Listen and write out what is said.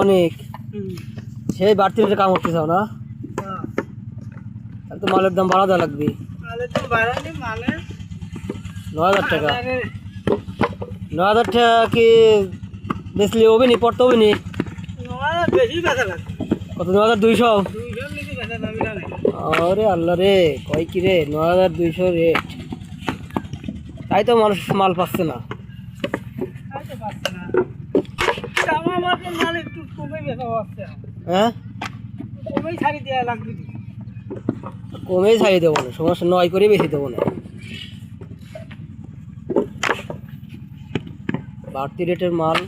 অনেক সেই বাড়তি রেটে কাম করতে চাও না? তাহলে তো মালের দাম বাড়া দেওয়া লাগবে। 9,000 টাকা। 9,000 টাকা কি বেচলে হবে নি? পড়তে হবে নি? কত? 9,200? আরে আল্লাহ রে, কয় কি রে? 9,200 রেট, তাই তো মানুষ মাল পাচ্ছে না। হ্যাঁ, কমেই ছাড়িয়ে দেবো না, সমস্যা 9 করে বেশি দেবো না। বাড়তি রেটের মাল।